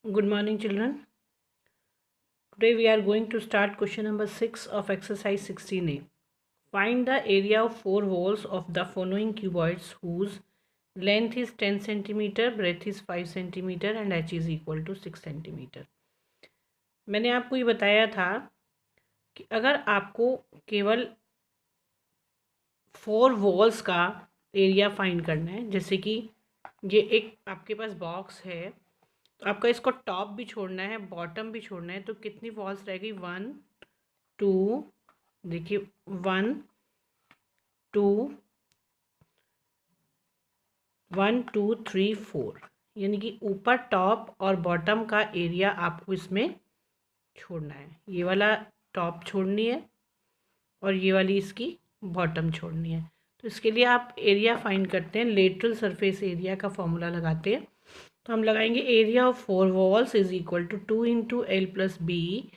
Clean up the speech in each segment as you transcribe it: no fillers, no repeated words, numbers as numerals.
Good morning, children. Today we are going to start question number 6 of exercise 16a. Find the area of four walls of the following cuboids whose length is 10 centimeter, breadth is 5 centimeter and h is equal to 6 centimeter. मैंने आपको ये बताया था कि अगर आपको केवल four walls का एरिया फाइंड करना है, जैसे कि ये एक आपके पास बॉक्स है, तो आपका इसको टॉप भी छोड़ना है, बॉटम भी छोड़ना है, तो कितनी वॉल्स रहेगी? 1 2, देखिए 1 2 1 2 3 4, यानी कि ऊपर टॉप और बॉटम का एरिया आपको इसमें छोड़ना है। ये वाला टॉप छोड़नी है और ये वाली इसकी बॉटम छोड़नी है। तो इसके लिए आप एरिया फाइंड करते हैं, लेटरल सरफेस एरिया का फॉर्मूला लगाते हैं। तो हम लगाएंगे area of four walls is equal to 2 into L plus B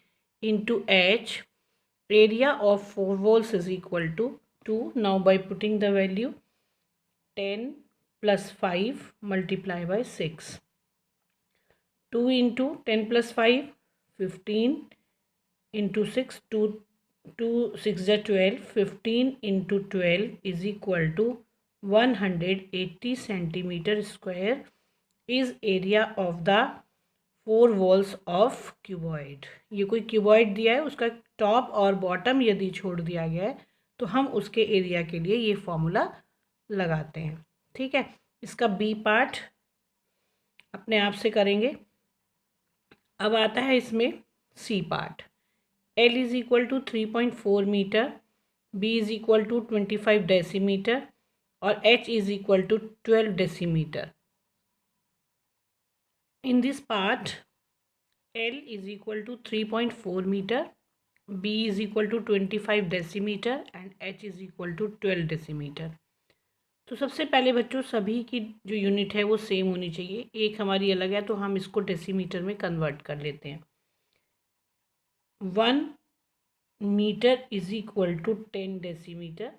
into H. Area of four walls is equal to 2. Now by putting the value 10 plus 5 multiply by 6. 2 into 10 plus 5, 15 into 6, 2 6 is 12. 15 into 12 is equal to 180 centimeter square is area of the four walls of cuboid. ये कोई cuboid दिया है, उसका top और bottom यदि छोड़ दिया गया है तो हम उसके एरिया के लिए ये फॉर्मूला लगाते हैं. ठीक है, इसका बी पार्ट अपने आप से करेंगे. अब आता है इसमें C part. L is equal to 3.4 metre, B is equal to 25 decimetre और H is equal to 12 decimetre. In this part L is equal to 3.4 meter, B is equal to 25 decimetre and H is equal to 12 decimetre. तो सबसे पहले बच्चों सभी की जो unit है वो सेम होनी चाहिए. एक हमारी अलग है तो हम इसको डेसीमीटर में कन्वर्ट कर लेते हैं. 1 metre is equal to 10 decimetre.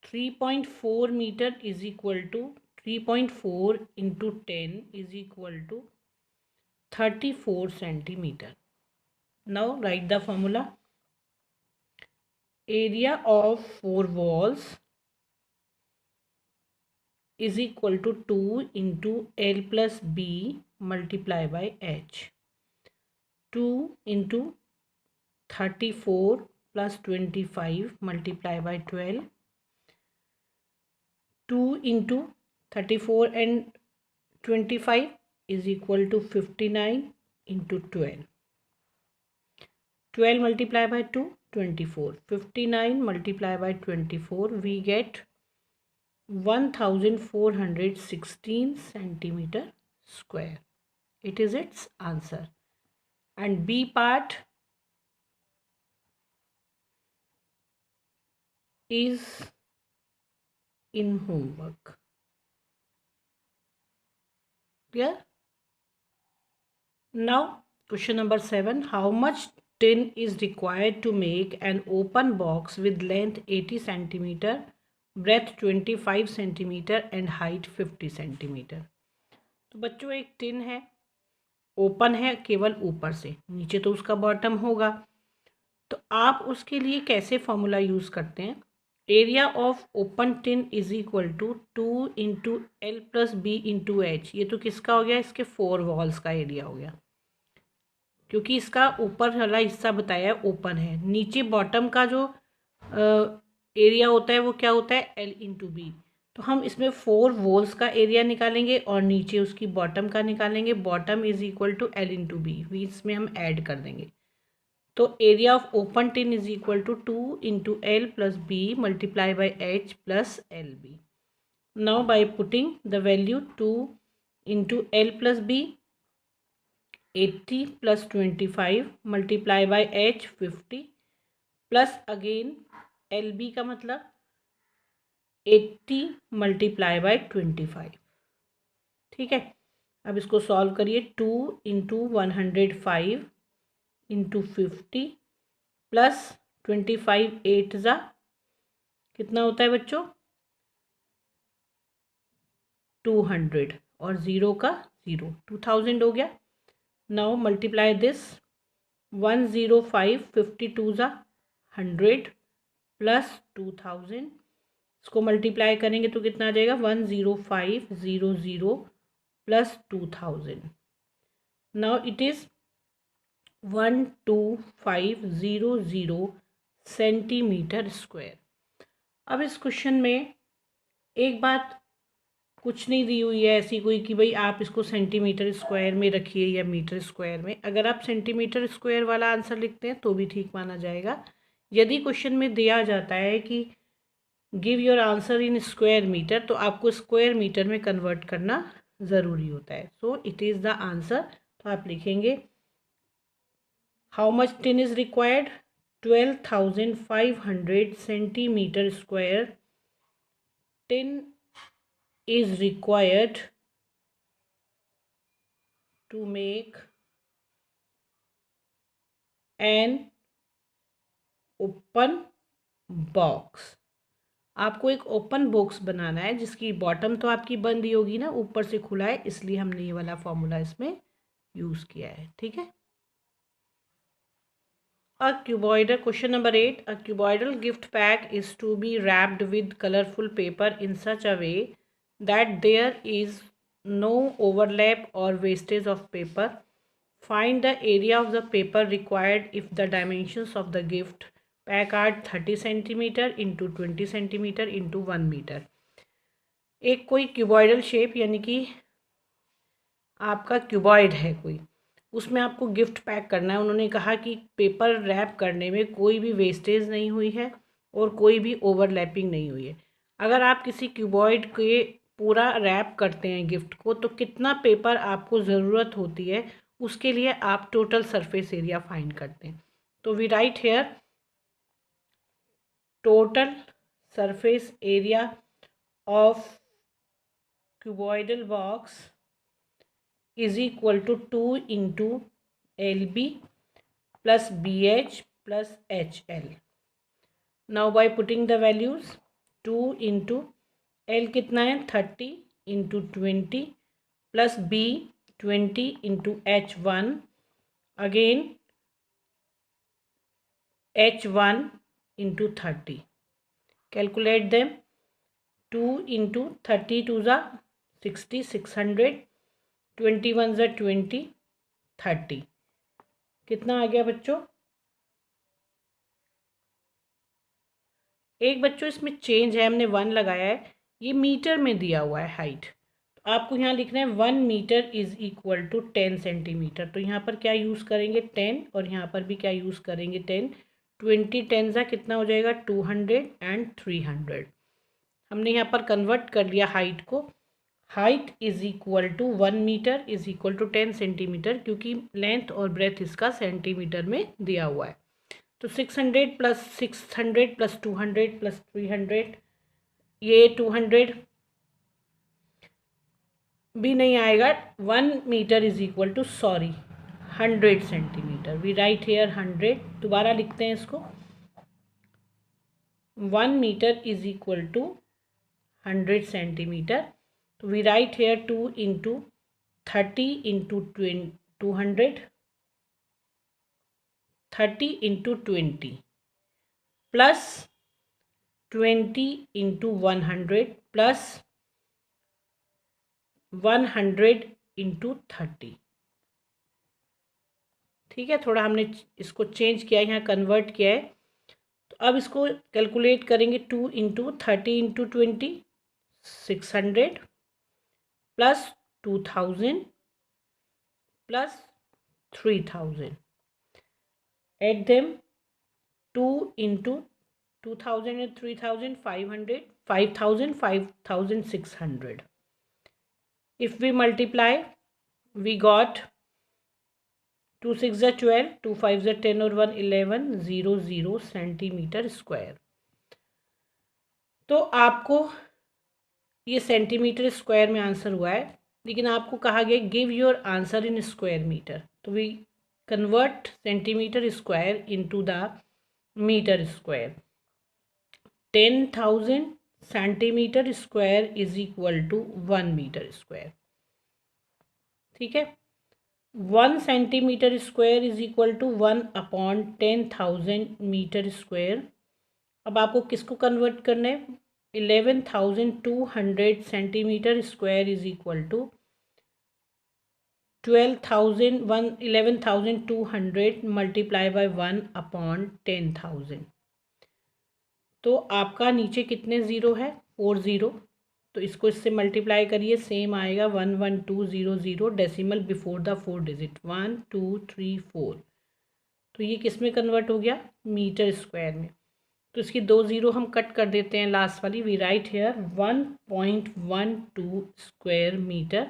3.4 metre is equal to 3.4 into 10 is equal to 34 centimeter. Now write the formula. Area of four walls is equal to 2 into L plus B multiply by H. 2 into 34 plus 25 multiply by 12. 2 into 34 and 25 is equal to 59 into 12. 12 multiplied by 2, 24. 59 multiplied by 24, we get 1416 centimeter square. It is its answer. And B part is in homework. Clear? Now question number 7. How much tin is required to make an open box with length 80 centimeter, breadth 25 centimeter and height 50 centimeter? तो बच्चों एक tin है, open है केवल ऊपर से, नीचे तो उसका बॉटम होगा. तो आप उसके लिए कैसे फॉर्मूला यूज़ करते हैं? Area of open tin is equal to 2 into L plus B into H. ये तो किसका हो गया? इसके फोर वॉल्स का एरिया हो गया, क्योंकि इसका ऊपर वाला हिस्सा बताया है ओपन है. नीचे बॉटम का जो एरिया होता है वो क्या होता है? L into B. तो हम इसमें फोर वॉल्स का एरिया निकालेंगे और नीचे उसकी बॉटम का निकालेंगे. Bottom is equal to L into B, इसमें हम ऐड कर देंगे. तो area of open tin is equal to 2 into L plus B multiply by H plus L B. Now by putting the value 2 into L plus B 80 plus 25 multiply by H 50 plus again L B का मतलब 80 multiply by 25. ठीक है, अब इसको solve करिए. 2 into 105 into 50 plus 25 8 ज़ा कितना होता है बच्चों? 200 और ज़ीरो का ज़ीरो, 2000 हो गया. नाउ मल्टीप्लाई दिस 105 52 ज़ा 100 प्लस 2000, इसको मल्टीप्लाई करेंगे तो कितना आ जाएगा 10500 plus 2000। Now it is 12500 centimetre square. अब इस क्वेश्चन में एक बात कुछ नहीं दी हुई है ऐसी कोई कि भाई आप इसको सेंटीमीटर स्क्वायर में रखिए या मीटर स्क्वायर में। अगर आप सेंटीमीटर स्क्वायर वाला आंसर लिखते हैं तो भी ठीक माना जाएगा। यदि क्वेश्चन में दिया जाता है कि give your answer in square metre, तो आपको स्क्वायर मीटर में कन्वर्ट करना ज़रूरी होता है। So it is the answer. तो आप लिखेंगे how much tin is required, 12,500 centimetre square tin is required to make an open box। आपको एक ओपन बॉक्स बनाना है जिसकी बॉटम तो आपकी बंद ही होगी ना, ऊपर से खुला है, इसलिए हमने ये वाला फॉर्मूला इसमें यूज़ किया है। ठीक है। A cuboidal, question number 8, a cuboidal gift pack is to be wrapped with colorful paper in such a way that there is no overlap or wastage of paper. Find the area of the paper required if the dimensions of the gift pack are 30 centimeter into 20 centimeter into 1 meter। एक कोई cuboidal shape यानी कि आपका cuboid है कोई, उसमें आपको gift pack करना है। उन्होंने कहा कि पेपर रैप करने में कोई भी वेस्टेज नहीं हुई है और कोई भी ओवरलैपिंग नहीं हुई है। अगर आप किसी क्यूबॉइड के पूरा रैप करते हैं गिफ्ट को, तो कितना पेपर आपको ज़रूरत होती है, उसके लिए आप टोटल सरफेस एरिया फाइंड करते हैं। तो we write here total surface area of cuboidal box is equal to 2 into LB plus BH plus HL। Now by putting the values, 2 into L कितना है 30 into 20 plus B 20 into H1 again H1 into 30। Calculate them, 2 into 30 to the 60 600, 21 ज़ा 20 30, कितना आ गया बच्चों। एक बच्चों इसमें change है, हमने 1 लगाया है, ये मीटर में दिया हुआ है हाइट, तो आपको यहाँ लिखना है 1 metre is equal to 10 centimetre. तो यहाँ पर क्या यूज़ करेंगे 10, और यहाँ पर भी क्या यूज़ करेंगे 10। 20 10 ज़ा कितना हो जाएगा 200 एंड 300। हमने यहाँ पर कन्वर्ट कर लिया हाइट को। Height is equal to 1 metre is equal to 10 centimetre, क्योंकि लेंथ और ब्रेथ इसका सेंटीमीटर में दिया हुआ है। तो 600 प्लस 600 प्लस 200 प्लस 300, ये 200 भी नहीं आएगा। 1 metre is equal to 100 centimetre. We write here 100, दोबारा लिखते हैं इसको। 1 metre is equal to 100 centimetre. तो we write here 2 into 30 into 200, 30 into 20 plus 20 into 100 plus 100 into 30। ठीक है, थोड़ा हमने इसको चेंज किया है, यहाँ कन्वर्ट किया है। तो अब इसको कैलकुलेट करेंगे, 2 into 30 into 20 600 plus 2000 plus 3000, add them 2 into 2000 and 3000 500 5000 5600। If we multiply, we got 2 6 ज़ा 12, 2 5 ज़ा 10 और 1 11 00 सेंटीमीटर स्क्वायर। तो आपको ये सेंटीमीटर स्क्वायर में आंसर हुआ है, लेकिन आपको कहा गया give your answer in square metre. तो we convert centimetre square into the metre square. 10,000 centimetre square is equal to 1 metre square. ठीक है, 1 centimeter square is equal to 1/10,000 metre square. अब आपको किसको कन्वर्ट करना है? 11,200 centimetre square is equal to 11,200 multiply by 1/10,000। तो आपका नीचे कितने ज़ीरो है? 4 ज़ीरो। तो इसको इससे मल्टीप्लाई करिए, सेम आएगा 11200, डेसिमल बिफोर द 4 डिजिट 1 2 3 4। तो ये किस में कन्वर्ट हो गया? मीटर स्क्वायर में। तो इसकी 2 ज़ीरो हम कट कर देते हैं, लास्ट वाली we write here 1.12 square metre.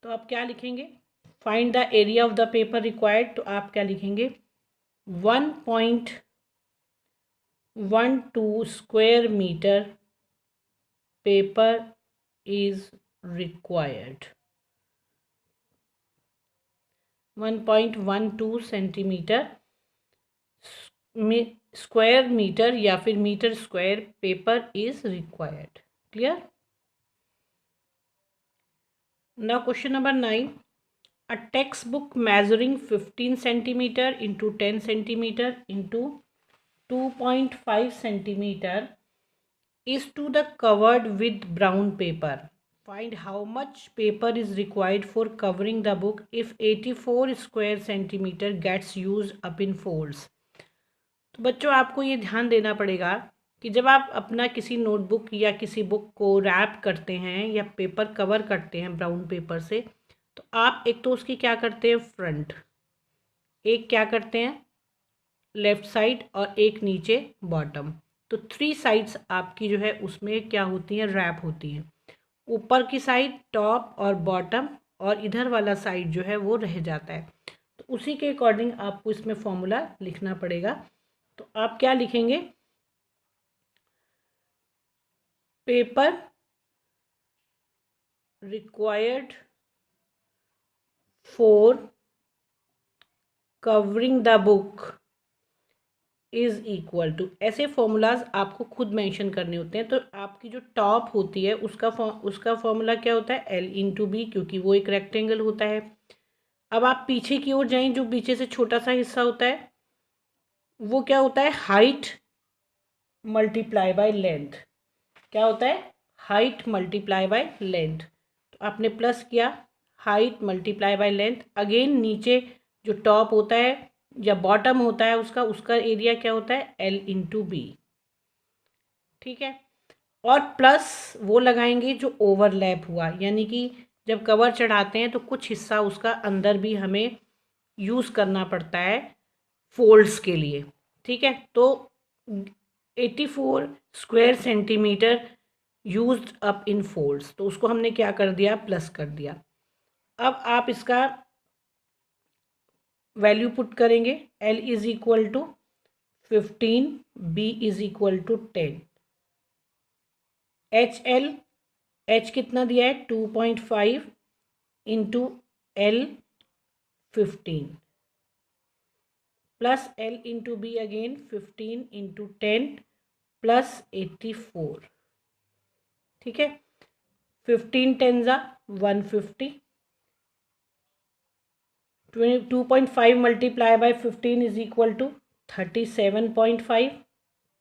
तो आप क्या लिखेंगे? Find the area of the paper required. तो आप क्या लिखेंगे? 1.12 square metre paper is required. 1.12 centimetre square metre या फिर metre square paper is required. Clear? Now question number 9। A textbook measuring 15 centimeter into 10 centimeter into 2.5 centimeter is to the covered with brown paper. Find how much paper is required for covering the book if 84 square centimeter gets used up in folds. तो बच्चों आपको ये ध्यान देना पड़ेगा कि जब आप अपना किसी नोटबुक या किसी बुक को रैप करते हैं या पेपर कवर करते हैं ब्राउन पेपर से, तो आप एक तो उसकी क्या करते हैं? फ्रंट, एक क्या करते हैं? लेफ़्ट साइड, और एक नीचे बॉटम। तो 3 साइड्स आपकी जो है उसमें क्या होती हैं? रैप होती हैं। ऊपर की साइड टॉप और बॉटम, और इधर वाला साइड जो है वो रह जाता है। तो उसी के अकॉर्डिंग आपको इसमें फॉर्मूला लिखना पड़ेगा। तो आप क्या लिखेंगे? Paper required for covering the book is equal to, ऐसे फॉर्मूलाज आपको खुद मेंशन करने होते हैं। तो आपकी जो टॉप होती है उसका फॉर्मूला क्या होता है? L/B, क्योंकि वो एक रेक्टेंगल होता है। अब आप पीछे की ओर जाएं, जो पीछे से छोटा सा हिस्सा होता है वो क्या होता है? Height multiply by length. क्या होता है? Height multiply by length. तो आपने प्लस किया, height multiply by length. Again नीचे जो टॉप होता है या बॉटम होता है उसका एरिया क्या होता है? L/B। ठीक है। और प्लस वो लगाएंगे जो ओवरलैप हुआ, यानी कि जब कवर चढ़ाते हैं तो कुछ हिस्सा उसका अंदर भी हमें यूज़ करना पड़ता है फोल्ड्स के लिए। ठीक है। तो 84 square centimetre used up in folds, तो उसको हमने क्या कर दिया? प्लस कर दिया। अब आप इसका वैल्यू पुट करेंगे। L is equal to 15, B is equal to 10। H कितना दिया है? 2.5 into L 15 plus L into B again 15 into 10 plus 84। ठीक है। 15 10 जा 150, 2.5 multiply by 15 is equal to 37.5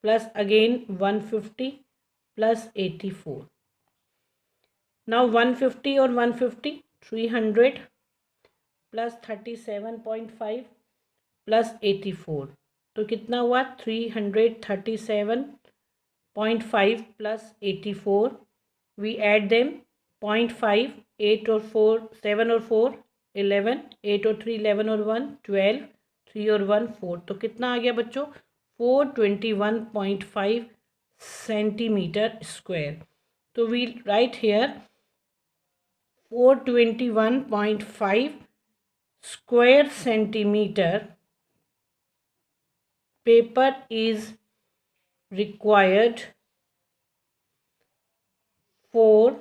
plus again 150 plus 84। Now 150 और 150 300 प्लस 37.5 प्लस 84, तो कितना हुआ? 337.5 प्लस 84। वी ऐड देम 0.5, 8 और 4 7 और 4 11, 8 और 3 11 और 1 12, 3 और 1 4। तो कितना आ गया बच्चों? 421.5 सेंटीमीटर स्क्वायर। तो we write here 421.5 square centimeter paper is required for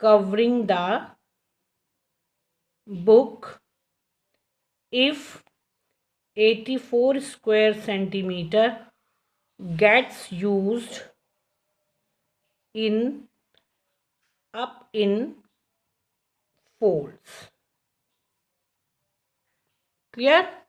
covering the book if 84 square centimeter gets used up in folds। Clear?